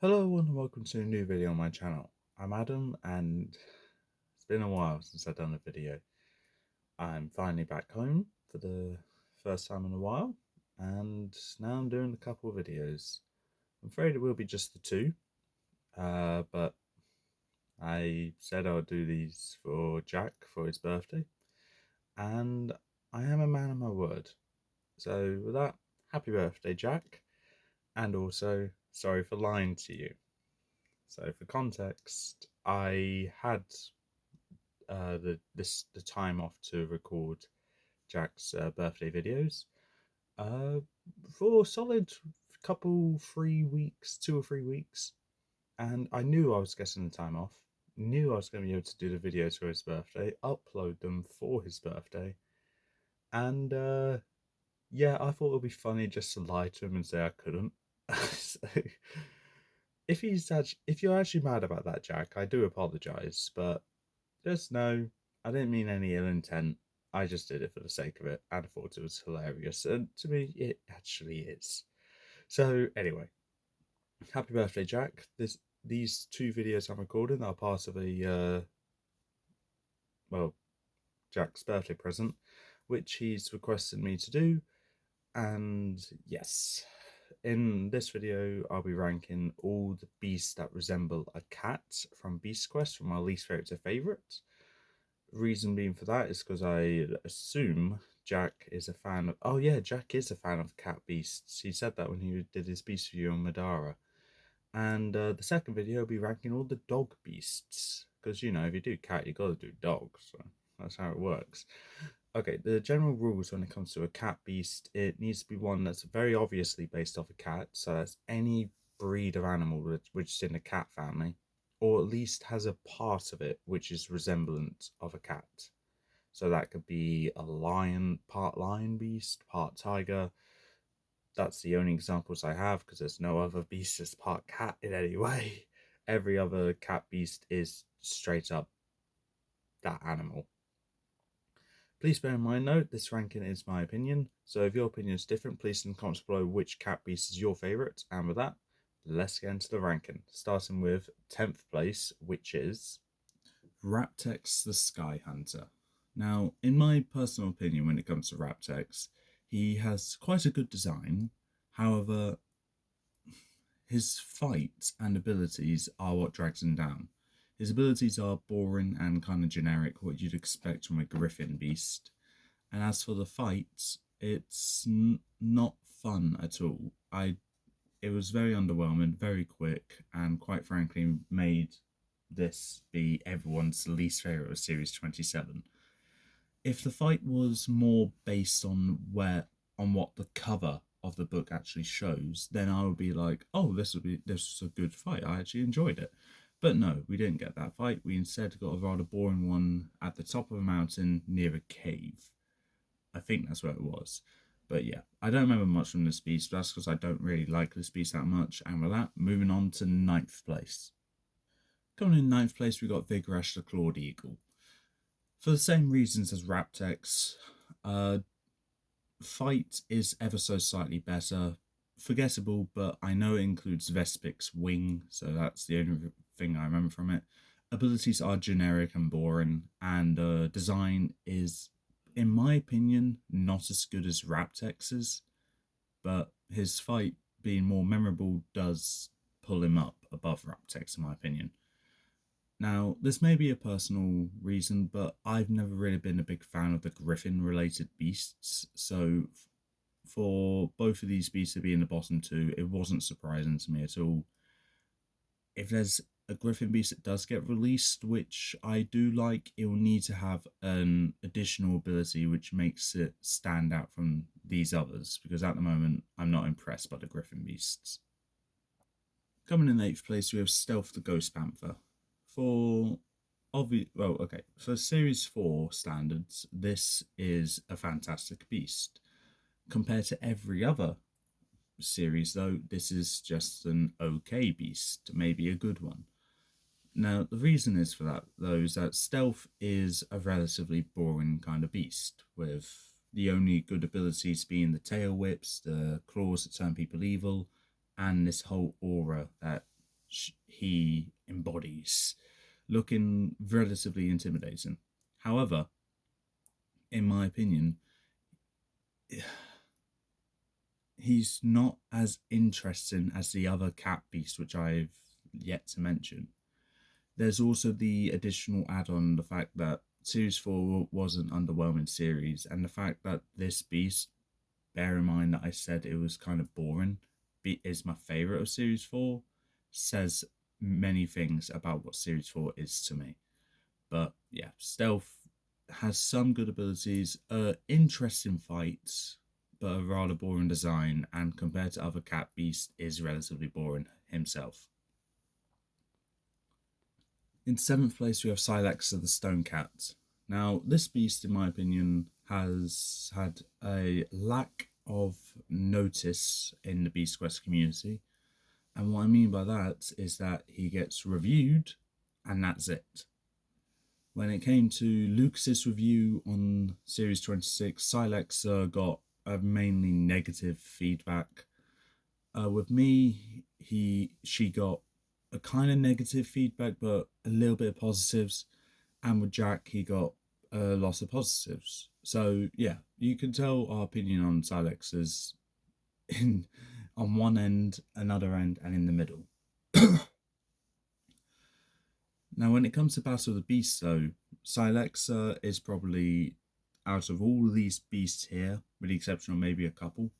Hello and welcome to a new video on my channel. I'm Adam and it's been a while since I've done a video. I'm finally back home for the first time in a while and now I'm doing a couple of videos. I'm afraid it will be just the two, but I said I would do these for Jack for his birthday and I am a man of my word. So with that, happy birthday Jack, and also sorry for lying to you. So for context, I had the time off to record Jack's birthday videos uh, for a solid couple 3 weeks, 2 or 3 weeks, and I knew I was getting the time off. Knew I was going to be able to do the videos for his birthday, upload them for his birthday, and yeah, I thought it would be funny just to lie to him and say I couldn't. So, if you're actually mad about that, Jack, I do apologise, but just know I didn't mean any ill intent. I just did it for the sake of it and I thought it was hilarious. And to me, it actually is. So, anyway, happy birthday, Jack. These two videos I'm recording are part of well, Jack's birthday present, which he's requested me to do. And yes, in this video, I'll be ranking all the beasts that resemble a cat from Beast Quest from my least favourite to favourite. Reason being for that is because I assume Jack is a fan of. Oh yeah, Jack is a fan of cat beasts. He said that when he did his beast review on Madara. And the second video will be ranking all the dog beasts because if you do cat, you got to do dog. So that's how it works. Okay, the general rules when it comes to a cat beast, it needs to be one that's very obviously based off a cat. So that's any breed of animal which is in the cat family, or at least has a part of it which is resemblant of a cat. So that could be a part lion beast, part tiger. That's the only examples I have because there's no other beast that's part cat in any way. Every other cat beast is straight up that animal. Please bear in mind, though, this ranking is my opinion, so if your opinion is different, please in the comments below which cat beast is your favourite. And with that, let's get into the ranking. Starting with 10th place, which is Raptex the Sky Hunter. Now, in my personal opinion, when it comes to Raptex, he has quite a good design. However, his fight and abilities are what drags him down. His abilities are boring and kind of generic, what you'd expect from a Griffin beast. And as for the fights, it's not fun at all. It was very underwhelming, very quick, and quite frankly made this be everyone's least favourite of Series 27. If the fight was more based on what the cover of the book actually shows, then I would be like, oh, this was a good fight. I actually enjoyed it. But no, we didn't get that fight. We instead got a rather boring one at the top of a mountain near a cave. I think that's where it was. But yeah, I don't remember much from this beast, but that's because I don't really like this beast that much. And with that, moving on to 9th place. Coming in 9th place, we got Vigarash the Clawed Eagle. For the same reasons as Raptex, fight is ever so slightly better. Forgettable, but I know it includes Vespic's wing, so that's the only thing I remember from it. Abilities are generic and boring, and design is, in my opinion, not as good as Raptex's, but his fight being more memorable does pull him up above Raptex, in my opinion. Now, this may be a personal reason, but I've never really been a big fan of the Griffin-related beasts, so for both of these beasts to be in the bottom two, it wasn't surprising to me at all. If there's a Griffin beast that does get released, which I do like, it will need to have an additional ability which makes it stand out from these others, because at the moment I'm not impressed by the Griffin beasts. Coming in 8th place, we have Stealth the Ghost Panther. For Series 4 standards, this is a fantastic beast. Compared to every other series, though, this is just an okay beast, maybe a good one. Now, the reason is for that, though, is that Stealth is a relatively boring kind of beast, with the only good abilities being the tail whips, the claws that turn people evil, and this whole aura that he embodies, looking relatively intimidating. However, in my opinion, he's not as interesting as the other cat beast, which I've yet to mention. There's also the additional add-on, the fact that Series 4 was an underwhelming series, and the fact that this beast, bear in mind that I said it was kind of boring, is my favourite of Series 4, says many things about what Series 4 is to me. But yeah, Stealth has some good abilities, interesting fights, but a rather boring design, and compared to other cat beasts, is relatively boring himself. In 7th place, we have Sylexa the Stone Cat. Now, this beast, in my opinion, has had a lack of notice in the Beast Quest community. And what I mean by that is that he gets reviewed, and that's it. When it came to Lucas's review on Series 26, Sylexa got a mainly negative feedback. With me, she got a kind of negative feedback, but a little bit of positives. And with Jack, he got a lot of positives. So yeah, you can tell our opinion on Sylex is on one end, another end, and in the middle. Now, when it comes to Battle of the Beasts, though, Sylexa is probably, out of all of these beasts here, with the exception of maybe a couple,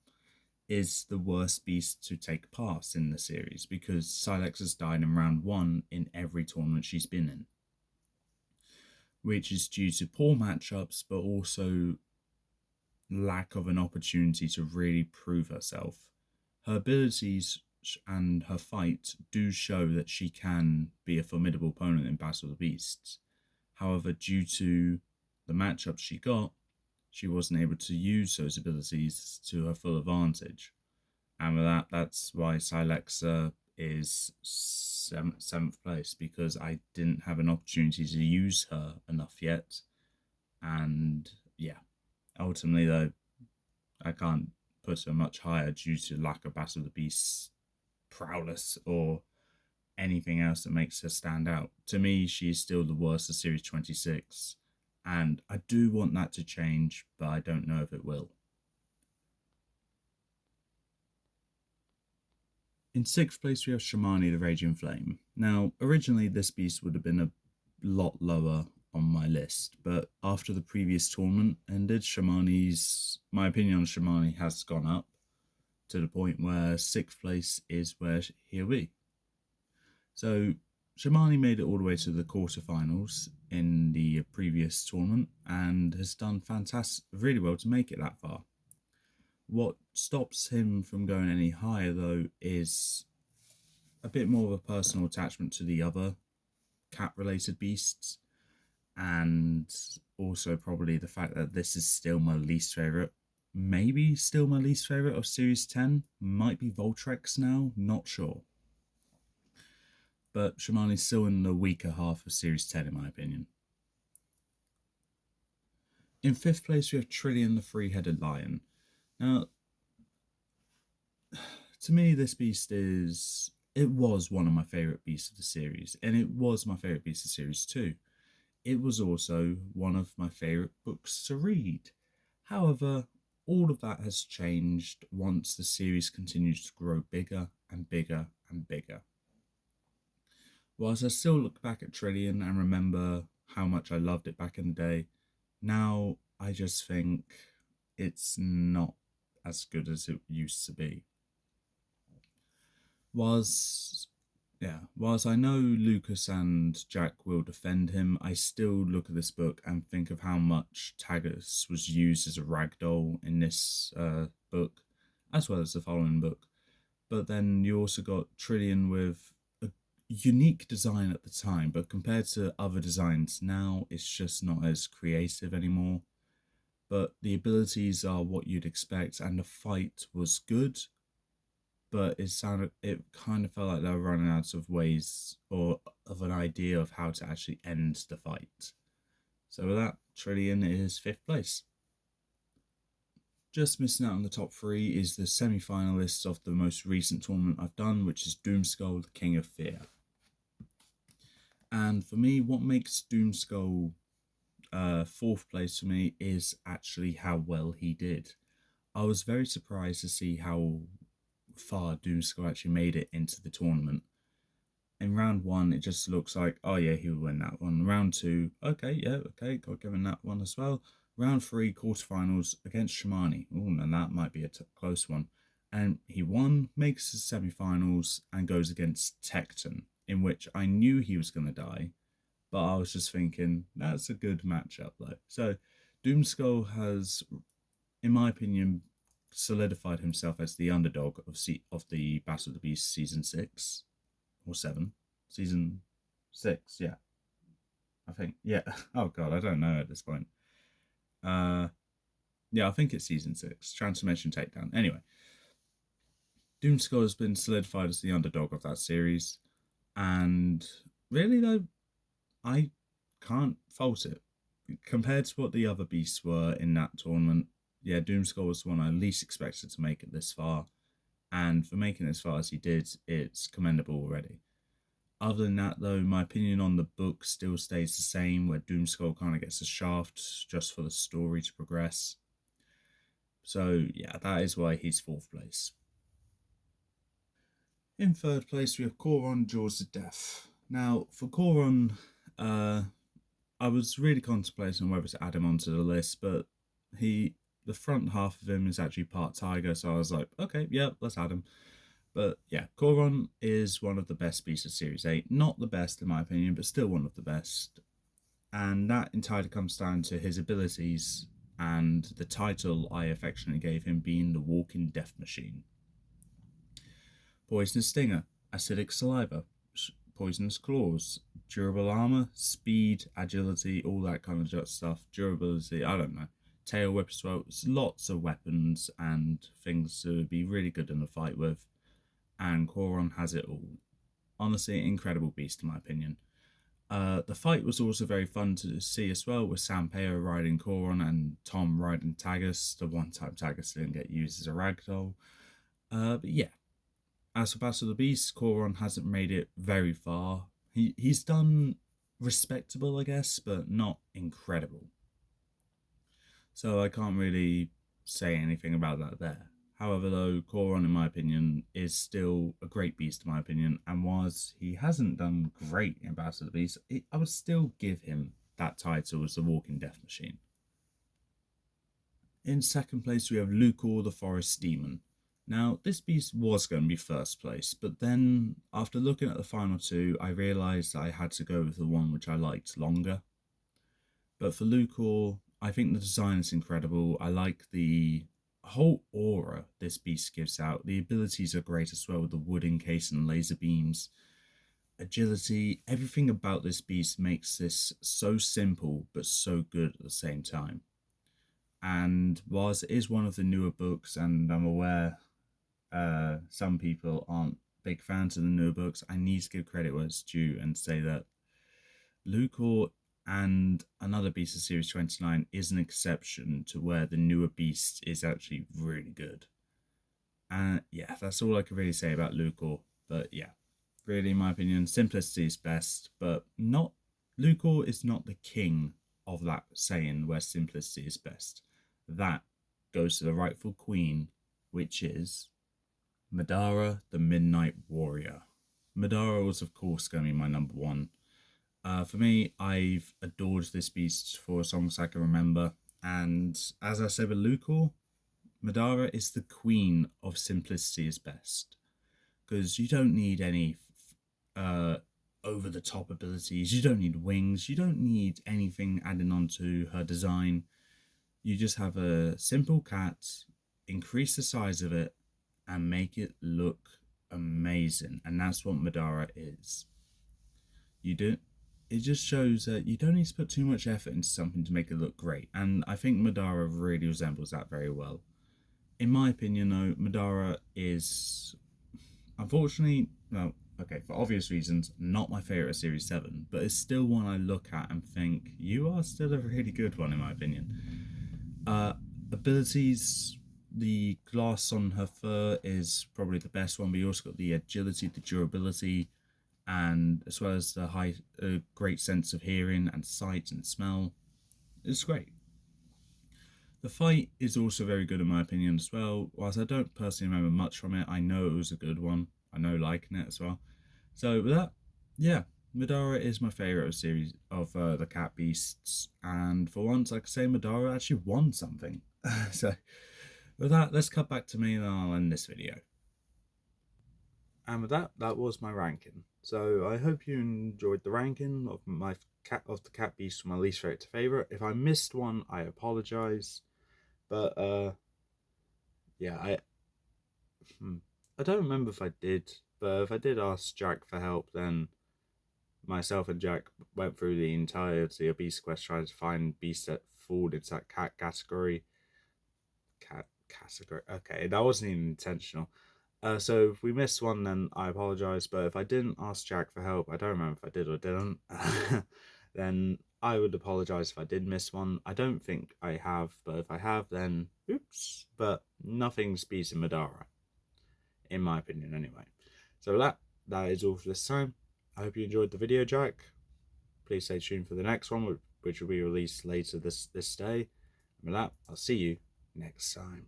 is the worst beast to take part in the series, because Sylexa's died in round 1 in every tournament she's been in, which is due to poor matchups, but also lack of an opportunity to really prove herself. Her abilities and her fight do show that she can be a formidable opponent in Battle of the Beasts. However, due to the matchups she got, she wasn't able to use those abilities to her full advantage. And with that, that's why Sylexa is 7th place, because I didn't have an opportunity to use her enough yet. And yeah, ultimately though, I can't put her much higher due to lack of Battle of the Beasts prowess or anything else that makes her stand out. To me, she is still the worst of Series 26, and I do want that to change, but I don't know if it will. In 6th place, we have Shamani the Raging Flame. Now, originally this beast would have been a lot lower on my list, but after the previous tournament ended, my opinion on Shamani has gone up to the point where 6th place is where he'll be. So Shamani made it all the way to the quarterfinals in the previous tournament and has done really well to make it that far. What stops him from going any higher, though, is a bit more of a personal attachment to the other cat-related beasts, and also probably the fact that this is still my least favourite. Maybe still my least favourite of Series 10. Might be Voltrex now, not sure. But Shamani's still in the weaker half of Series 10 in my opinion. In 5th place we have Trillian the Three-Headed Lion. Now, to me this beast was one of my favourite beasts of the series, and it was my favourite beast of Series 2. It was also one of my favourite books to read. However, all of that has changed once the series continues to grow bigger and bigger and bigger. Whilst I still look back at Trillian and remember how much I loved it back in the day, now I just think it's not as good as it used to be. Whilst I know Lucas and Jack will defend him, I still look at this book and think of how much Tagus was used as a ragdoll in this book, as well as the following book. But then you also got Trillian with a unique design at the time, but compared to other designs now, it's just not as creative anymore. But the abilities are what you'd expect, and the fight was good. But it kind of felt like they were running out of ways or of an idea of how to actually end the fight. So with that, Trillian is 5th place. Just missing out on the top 3 is the semi-finalists of the most recent tournament I've done, which is Doomskull, the King of Fear. And for me, what makes Doomskull fourth place for me is actually how well he did. I was very surprised to see how far Doomskull actually made it into the tournament. In round one, it just looks like, oh yeah, he'll win that one. Round two, okay, yeah, okay, got given that one as well. Round three, quarterfinals against Shimani. Oh, and that might be a close one. And he won, makes the semi-finals, and goes against Tecton, in which I knew he was going to die, but I was just thinking, that's a good matchup though. So Doomskull has, in my opinion, solidified himself as the underdog of the Battle of the Beast season 6 or 7. Season 6, yeah. I think, yeah. Oh god, I don't know at this point. Yeah, I think it's season 6. Transformation Takedown. Anyway, Doomskull has been solidified as the underdog of that series, and really though, I can't fault it. Compared to what the other beasts were in that tournament, yeah, Doomskull was the one I least expected to make it this far. And for making it as far as he did, it's commendable already. Other than that, though, my opinion on the book still stays the same, where Doomskull kind of gets a shaft just for the story to progress. So, yeah, that is why he's fourth place. In third place, we have Koron, Jaws of Death. Now, for Koron, I was really contemplating whether to add him onto the list, but the front half of him is actually part tiger, so I was like, okay, yeah, let's add him. But yeah, Koron is one of the best beasts of Series 8. Not the best in my opinion, but still one of the best. And that entirely comes down to his abilities and the title I affectionately gave him being the walking death machine. Poisonous Stinger, Acidic Saliva, Poisonous Claws, durable armor, speed, agility, all that kind of stuff. Durability, I don't know. Tail whip as well. It's lots of weapons and things to be really good in the fight with. And Koron has it all. Honestly, incredible beast in my opinion. The fight was also very fun to see as well, with Sanpeo riding Koron and Tom riding Tagus. The one time Tagus didn't get used as a ragdoll. But yeah, as for Battle of the Beast, Koron hasn't made it very far. He's done respectable, I guess, but not incredible. So I can't really say anything about that there. However, though, Koron, in my opinion, is still a great beast, in my opinion, and whilst he hasn't done great in Battle of the Beast, I would still give him that title as the Walking Death Machine. In second place, we have Lucor, the Forest Demon. Now, this beast was going to be first place, but then after looking at the final two, I realised I had to go with the one which I liked longer. But for Lucor, I think the design is incredible. I like the whole aura this beast gives out. The abilities are great as well, with the wood encased and laser beams. Agility, everything about this beast makes this so simple but so good at the same time. And whilst it is one of the newer books, and I'm aware some people aren't big fans of the newer books, I need to give credit where it's due and say that Lucor and another Beast of Series 29 is an exception to where the newer Beast is actually really good. And yeah, that's all I can really say about Lucor. But yeah, really, in my opinion, simplicity is best, but not Lucor is not the king of that saying where simplicity is best. That goes to the rightful queen, which is Madara, the Midnight Warrior. Madara was, of course, going to be my number one. For me, I've adored this beast for as long as I can remember. And as I said with Lucor, Madara is the queen of simplicity is best. Because you don't need any over-the-top abilities. You don't need wings. You don't need anything added onto her design. You just have a simple cat, increase the size of it, and make it look amazing. And that's what Madara is. It just shows that you don't need to put too much effort into something to make it look great. And I think Madara really resembles that very well. In my opinion, though, Madara is, unfortunately, well, okay, for obvious reasons, not my favourite of Series 7, but it's still one I look at and think, you are still a really good one, in my opinion. Abilities, the glass on her fur is probably the best one, but you also got the agility, the durability, and as well as the great sense of hearing and sight and smell. It's great. The fight is also very good in my opinion as well. Whilst I don't personally remember much from it, I know it was a good one. I know liking it as well. So with that, yeah, Madara is my favourite of series of the cat beasts, and for once I could say Madara actually won something. So with that, let's cut back to me and I'll end this video. And with that, that was my ranking. So I hope you enjoyed the ranking of the cat beasts from my least favourite to favourite. If I missed one, I apologise. But yeah, I don't remember if I did, but if I did ask Jack for help, then myself and Jack went through the entirety of Beast Quest trying to find beasts that fall into that cat category. Cat category. Okay, that wasn't even intentional. So if we missed one, then I apologise. But if I didn't ask Jack for help, I don't remember if I did or didn't. Then I would apologise if I did miss one. I don't think I have, but if I have, then oops. But nothing's beating Madara, in my opinion, anyway. So that is all for this time. I hope you enjoyed the video, Jack. Please stay tuned for the next one, which will be released later this day. And with that, I'll see you next time.